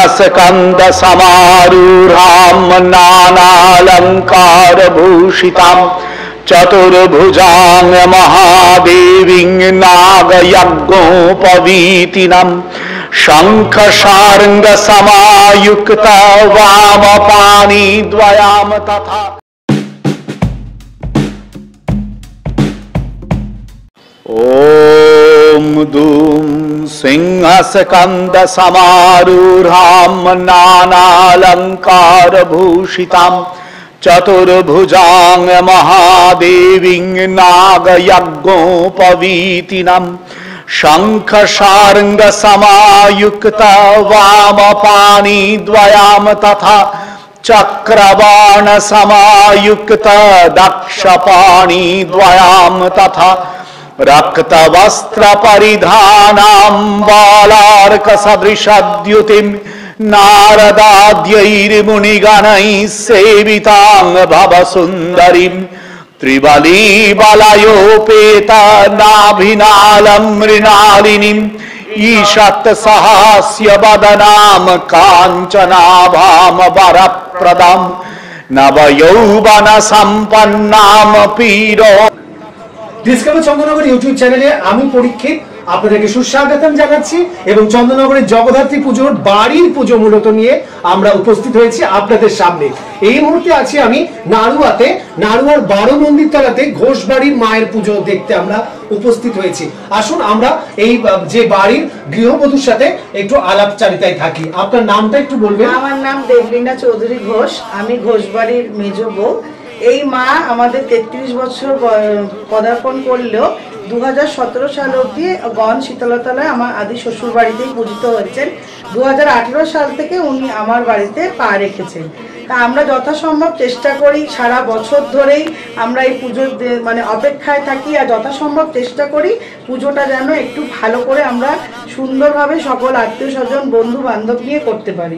स्कंद समारूढ़ां नानालंकार भूषितां चतुर्भुजां महादेवीं नागयज्ञोपवीतिनं शंख शार्ंग समायुक्त वामपाणि द्वयाम तथा। ओम दूम सिंहस्कंद समारूढ़ां नानालंकार भूषितां चतुर्भुजां महादेवीं नागयज्ञोपवीतिनं शंख शार्ंग समायुक्त वामपाणि द्वयाम तथा चक्रबाण समायुक्त दक्षपाणि द्वयाम तथा रक्तवस्त्र परिधानां बालार्क सदृशद्युतिं नारदाद्यैर्मुनिगणैः सेवितां भवसुन्दरीं त्रिबली बलयोपेत नाभिनालं मृणालिनीं ईषत् सहास्य वदनां काञ्चनाभां वरप्रदां नवयौवन सम्पन्नां पीरो। ডিসকভার চন্দননগর ইউটিউব চ্যানেলে আমি পরীক্ষিত আপনাদেরকে সুস্বাগতম জানাচ্ছি এবং চন্দননগরের জগদ্ধাত্রী পুজোর বাড়ির পুজো মূলত নিয়ে আমরা উপস্থিত হয়েছি আপনাদের সামনে। এই মুহূর্তে আছি আমি নাড়ুয়াতে, নাড়ুয়ার 12 মন্দির তলাতে ঘোষবাড়ির মায়ের পুজো দেখতে আমরা উপস্থিত হয়েছি। আসুন আমরা এই যে বাড়ির গৃহবধূর সাথে একটু আলাপচারিতায় থাকি। আপনার নামটা একটু বলবেন? আমার নাম দেবলীনা চৌধুরী ঘোষ, আমি ঘোষবাড়ির মেজ বউ। এই মা আমাদের 33 বছর পদার্পণ করলেও 2017 সাল অবধি গণ শীতলতলায় আমার আদি শ্বশুর বাড়িতেই পূজিত হচ্ছেন। 2018 সাল থেকে উনি আমার বাড়িতে পা রেখেছেন। তা আমরা যথাসম্ভব চেষ্টা করি, সারা বছর ধরেই আমরা এই পুজোর মানে অপেক্ষায় থাকি আর যথাসম্ভব চেষ্টা করি পুজোটা যেন একটু ভালো করে আমরা সুন্দরভাবে সকল আত্মীয় স্বজন বন্ধু বান্ধব নিয়ে করতে পারি।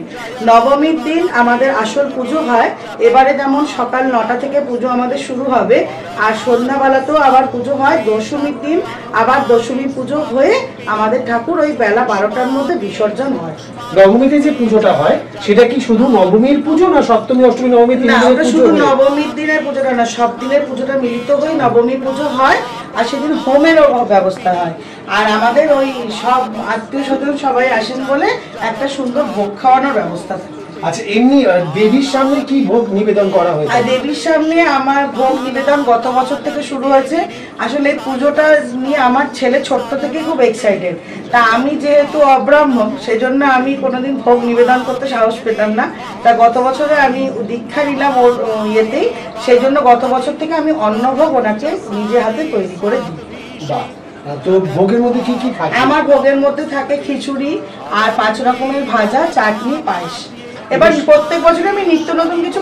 নবমীর দিন আমাদের আসল পুজো হয়, এবারে যেমন সকাল 9টা থেকে পুজো আমাদের শুরু হবে আর সন্ধ্যাবেলাতেও আবার পুজো হয়। দশমীর দিন আবার দশমী পুজো হয়ে আমাদের ঠাকুর ওই বেলা 12টার মধ্যে বিসর্জন হয়। নবমীতে যে পুজোটা হয় সেটা কি শুধু নবমীর পুজো না সপ্তমী অষ্টমী নবমী তিন দিনের পুজো? শুধু নবমীর দিনের পুজোটা না, সব দিনের পুজোটা মিলিত হয়ে নবমী পুজো হয় আর সেদিন হোমেরও ব্যবস্থা হয়। আর আমাদের ওই সব আত্মীয় স্বজন সবাই আসেন বলে একটা সুন্দর ভোগ খাওয়ানোর ব্যবস্থা থাকে। আচ্ছা, এমনি দেবীর সামনে কি ভোগ নিবেদন করা হয়? আর দেবীর সামনে আমার ভোগ নিবেদন গত বছর থেকে শুরু হয়েছে। আসলে পুজোটা নিয়ে আমার ছেলে ছোট্ট থেকে খুব এক্সাইটেড। তা আমি যেহেতু অব্রাহ্মণ সেজন্য আমি কোনোদিন ভোগ নিবেদন করতে সাহস পেতাম না। তা গত বছরে আমি দীক্ষা নিলাম ওর ইয়েতেই, সেই জন্য গত বছর থেকে আমি অন্নভোগ ওনাকে নিজে হাতে তৈরি করে দিই। তো ভোগের মধ্যে কি কি থাকে? আমার ভোগের মধ্যে থাকে খিচুড়ি আর 5 রকমের ভাজা, চাটনি, পায়েস। এবার প্রত্যেক বছর আমি নিত্য নতুন কিছু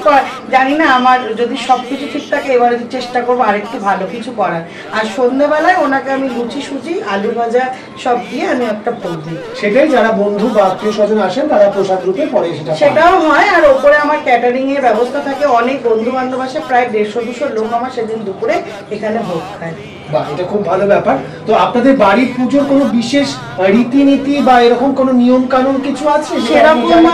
জানি না, আমার যদি সবকিছু ঠিক থাকে এবারে চেষ্টা করবো আরেকটু ভালো কিছু করার। আর সন্ধ্যাবেলায় ওনাকে আমি লুচি সুজি আলু ভাজা সব দিয়ে আমি একটা ভোগ দিই। সেটাই যারা বন্ধু বা আত্মীয় স্বজন আসেন তারা প্রসাদ রূপে পরে সেটাও হয়। আর ওপরে আমার ক্যাটারিং এর ব্যবস্থা থাকে, অনেক বন্ধু বান্ধব আসে, প্রায় 150-200 লোক আমার সেদিন দুপুরে এখানে ভোগ খায়। বাহ, এটা খুব ভালো ব্যাপার। তো আপনাদের বাড়ির পুজোর কোনো বিশেষ রীতিনীতি বা এরকম কোনো নিয়ম কানুন কিছু আছে? সেরকম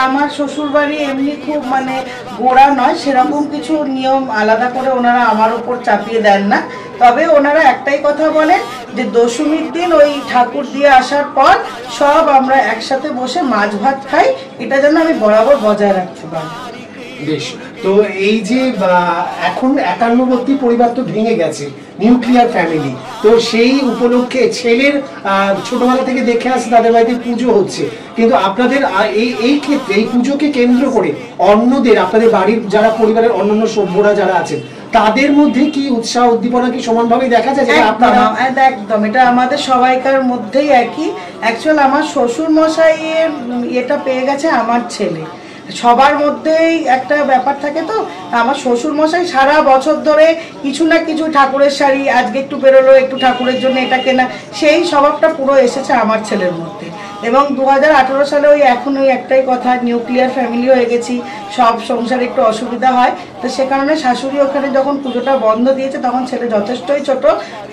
আমার শ্বশুর বাড়ি এমনি খুব মানে গোড়া নয়, সেরকম কিছু নিয়ম আলাদা করে ওনারা আমার উপর চাপিয়ে দেন না। তবে ওনারা একটাই কথা বলেন যে দশমীর দিন ওই ঠাকুর দিয়ে আসার পর সব আমরা একসাথে বসে মাছ ভাত খাই, এটা যেন আমি বরাবর বজায় রাখতে পারি। বেশ, তো এই যে এখন 51 পরিবার তো ভেঙে গেছে, নিউক্লিয়ার ফ্যামিলি, তো সেই উপলক্ষে ছেলের ছোটবেলা থেকে দেখে আসছে তাদের বাড়িতে পুজো হচ্ছে, কিন্তু আপনাদের এই ক্ষেত্রে এই পুজোকে কেন্দ্র করে অন্যদের আপনাদের বাড়ির যারা পরিবারের অন্যান্য সভ্যরা যারা আছেন তাদের মধ্যে কি উৎসাহ উদ্দীপনা কি সমানভাবে দেখা যায়? একদম, এটা আমাদের সবাইকার মধ্যেই একই। অ্যাকচুয়াল আমার শ্বশুর মশাইয়ের এটা পেয়ে গেছে আমার ছেলে। সবার মধ্যেই একটা ব্যাপার থাকে, তো আমার শ্বশুর মশাই সারা বছর ধরে কিছু না কিছু ঠাকুরের শাড়ি, আজকে একটু বেরোলো একটু ঠাকুরের জন্য এটা কেনা, সেই স্বভাবটা পুরো এসেছে আমার ছেলের মধ্যে। এবং 2018 সালে ওই এখন ওই একটাই কথা, নিউক্লিয়ার ফ্যামিলি হয়ে গেছি, সব সংসারে একটু অসুবিধা হয়, তো সে কারণে শাশুড়ি ওখানে যখন পুজোটা বন্ধ দিয়েছে তখন ছেলে যথেষ্টই ছোট।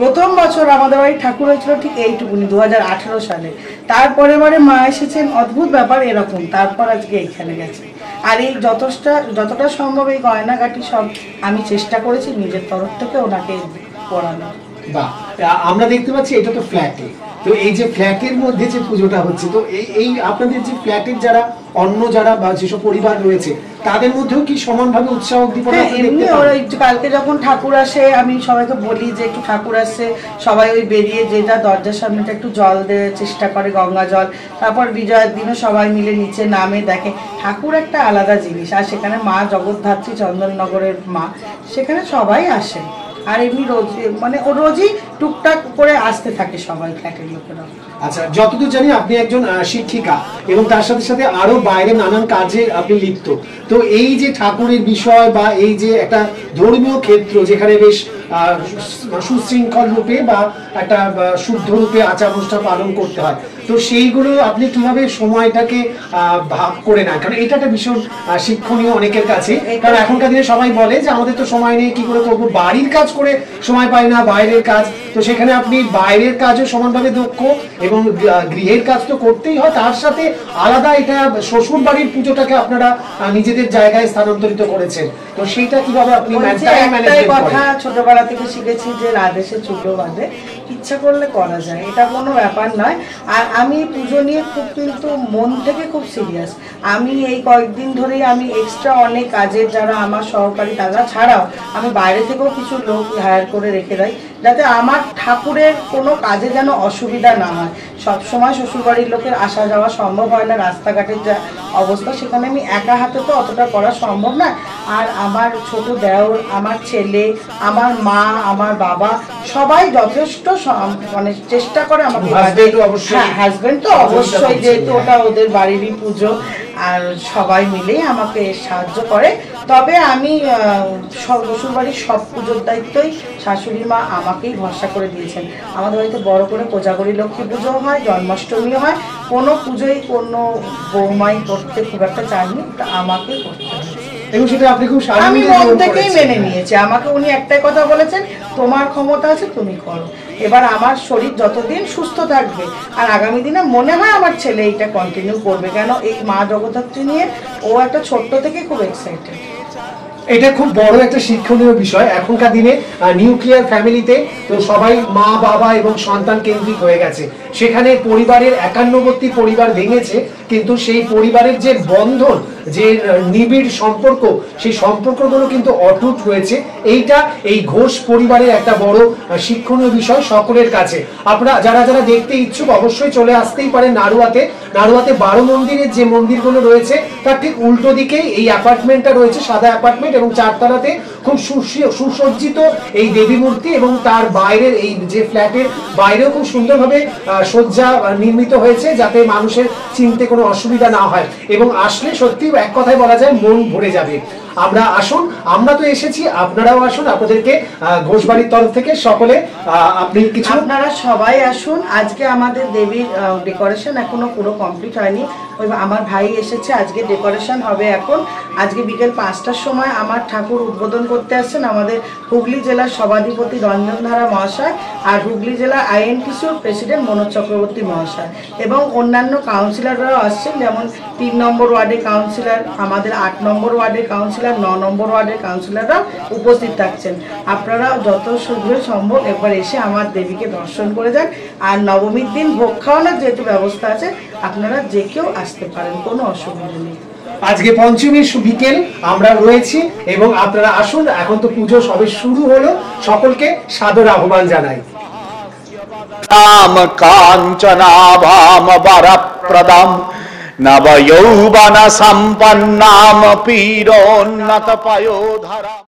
প্রথম বছর আমাদের বাড়ি ঠাকুর হয়েছিল ঠিক এইটুকুনি 2018 সালে। তারপরে মা এসেছেন, অদ্ভুত ব্যাপার এরকম, তারপর আজকে এইখানে গেছে। আর এই যতটা সম্ভব এই গয়নাগাটি সব আমি চেষ্টা করেছি নিজের তরফ থেকে ওনাকে পড়ানোর। বাহ, আমরা দেখতে পাচ্ছি এটা তো ফ্ল্যাটে, তো এই যে ফ্ল্যাটের মধ্যে যে পুজোটা হচ্ছে, তো এই আপনাদের যে ফ্ল্যাটের যারা অন্য যারা বা যেসব পরিবার রয়েছে তাদের মধ্যেও কি সমানভাবে উৎসাহ উদ্দীপনা এমনি ওরা কালকে যখন ঠাকুর আসে আমি সবাইকে বলি যে একটু ঠাকুর আসছে, সবাই ওই বেরিয়ে যেটা দরজার সামনেটা একটু জল দেওয়ার চেষ্টা করে, গঙ্গা জল। তারপর বিজয়ের দিনও সবাই মিলে নিচে নামে দেখে। ঠাকুর একটা আলাদা জিনিস, আর সেখানে মা জগদ্ধাত্রী চন্দননগরের মা, সেখানে সবাই আসে। আর এমনি রোজ রোজই টুকটাক করে আসতে থাকে সবাই ফ্ল্যাটের লোকেরা। আচ্ছা, যতদূর জানি আপনি একজন শিক্ষিকা এবং তার সাথে সাথে আরো বাইরে নানান কাজে আপনি লিপ্ত, তো এই যে ঠাকুরের বিষয় বা এই যে একটা ধর্মীয় ক্ষেত্র যেখানে বেশ সুশৃঙ্খল রূপে বা একটা শুদ্ধ রূপে আচার অনুষ্ঠান পালন করতে হয়, তো সেইগুলো আপনি কিভাবে সময়টাকে ভাগ করে নেন? কারণ এটা একটা ভীষণ শিক্ষণীয় অনেকের কাছে, কারণ এখনকার দিনে সবাই বলে যে আমাদের তো সময় নেই, কি করে করবো, বাড়ির কাজ করে সময় পাই না, বাইরের কাজ। তো সেখানে আপনি বাইরের কাজও সমানভাবে দক্ষ এবং গৃহের কাজ তো করতেই হয়, তার সাথে আলাদা এটা শ্বশুর বাড়ির পুজোটাকে আপনারা নিজেদের জায়গায় স্থানান্তরিত করেছেন, তো সেইটা কিভাবে আপনি কথা ছোটবেলা থেকে শিখেছি যে রাধেশে চুলো বাঁধে, ইচ্ছা করলে করা যায়, এটা কোনো ব্যাপার নয়। আর আমি পুজো নিয়ে খুব কিন্তু মন থেকে খুব সিরিয়াস। আমি এই কয়েকদিন ধরেই আমি এক্সট্রা অনেক কাজের যারা আমার সহকারী তারা ছাড়াও আমি বাইরে থেকেও কিছু লোক হায়ার করে রেখে দেয়, যাতে আমার ঠাকুরের কোনো কাজে যেন অসুবিধা না হয়। সবসময় শ্বশুরবাড়ির লোকের আসা যাওয়া সম্ভব হয় না, রাস্তাঘাটের যা অবস্থা, সেখানে আমি একা হাতে তো অতটা করা সম্ভব না। আর আমার ছোট দেওর, আমার ছেলে, আমার মা, আমার বাবা সবাই যথেষ্ট চেষ্টা করে আমাকে। হাজবেন্ড তো অবশ্যই, যেহেতু ওটা ওদের বাড়িরই পুজো, আর সবাই মিলেই আমাকে সাহায্য করে। তবে আমি শ্বশুরবাড়ির সব পুজোর দায়িত্বই শাশুড়ি মা আমাকেই ভরসা করে দিয়েছেন। আমাদের বাড়িতে বড় করে কোজাগরী লক্ষ্মী পুজো হয়, জন্মাষ্টমীও হয়, কোনো পুজোই কোনো বৌমাই করতে খুব একটা চায়নি, আমাকেই করতে হয়। আমি মন থেকেই মেনে নিয়েছি। আমাকে উনি একটাই কথা বলেছেন, তোমার ক্ষমতা আছে, তুমি করো। এবার আমার শরীর যতদিন সুস্থ থাকবে, আর আগামী দিনে মনে হয় আমার ছেলে এইটা কন্টিনিউ করবে, কেন এই মা জগদ্ধাত্রী নিয়ে ও একটা ছোট্ট থেকে খুব এক্সাইটেড। এটা খুব বড় একটা শিক্ষণীয় বিষয়। এখনকার দিনে নিউক্লিয়ার ফ্যামিলিতে তো সবাই মা বাবা এবং সন্তান কেন্দ্রিক হয়ে গেছে, সেখানে পরিবারের 91টি পরিবার ভেঙেছে, কিন্তু সেই পরিবারের যে বন্ধন, যে নিবিড় সম্পর্ক, সেই সম্পর্কগুলো কিন্তু অটুট রয়েছে। এইটা এই ঘোষ পরিবারের একটা বড় শিক্ষণীয় বিষয় সকলের কাছে। আপনারা যারা যারা দেখতে ইচ্ছুক অবশ্যই চলে আসতেই পারেন নাড়ুয়াতে। 12 মন্দিরের যে মন্দিরগুলো রয়েছে তার ঠিক উল্টো দিকেই এই অ্যাপার্টমেন্টটা রয়েছে, সাদা অ্যাপার্টমেন্ট, এবং 4 তলাতে খুব সুসজ্জিত এই দেবী মূর্তি, এবং তার বাইরের এই যে ফ্ল্যাটের বাইরেও খুব সুন্দরভাবে সজ্জা নির্মিত হয়েছে, যাতে মানুষের চিনতে কোনো অসুবিধা না হয়, এবং আসলে সত্যি এক কথায় বলা যায় মন ভরে যাবে। আমরা আসুন, আমরা তো এসেছি, আপনারাও আসুন, আপনাদেরকে ঘোষবাড়ির তরফ থেকে সকলে আপনি কিছু, আপনারা সবাই আসুন। আজকে আমাদের দেবীর ডেকোরেশন এখনো পুরো কমপ্লিট হয়নি, ওই আমার ভাই এসেছে, আজকে ডেকোরেশন হবে। এখন আজকে বিকেল 5টার সময় আমার ঠাকুর উদ্বোধন করতে আসছেন আমাদের হুগলি জেলার সভাধিপতি রঞ্জন ধারা মহাশয়, আর হুগলি জেলার আইএনটিসির প্রেসিডেন্ট মনোজ চক্রবর্তী মহাশয়, এবং অন্যান্য কাউন্সিলররাও আসছেন, যেমন 3 নম্বর ওয়ার্ডের কাউন্সিলর, আমাদের 8 নম্বর ওয়ার্ডের কাউন্সিলর, 9 নম্বর ওয়ার্ডের কাউন্সিলররা উপস্থিত থাকছেন। আপনারা যত শীঘ্র সম্ভব একবার এসে আমার দেবীকে দর্শন করে যান। আর নবমীর দিন ভোগ খাওয়ানোর যেহেতু ব্যবস্থা আছে, আপনারা যে কেউ আসতে পারেন, কোনো অসুবিধা নেই। আজকে পঞ্চমীর বিকেল আমরা রয়েছি, এবং আপনারা আসুন। এখন তো পুজো সবে শুরু হলো, সকলকে সাদর আহ্বান জানাই। নাম কাঞ্চনাভাম বরপ্রদম নবযৌবন সম্পন্নাম পীরোন্নত পয়োধরা।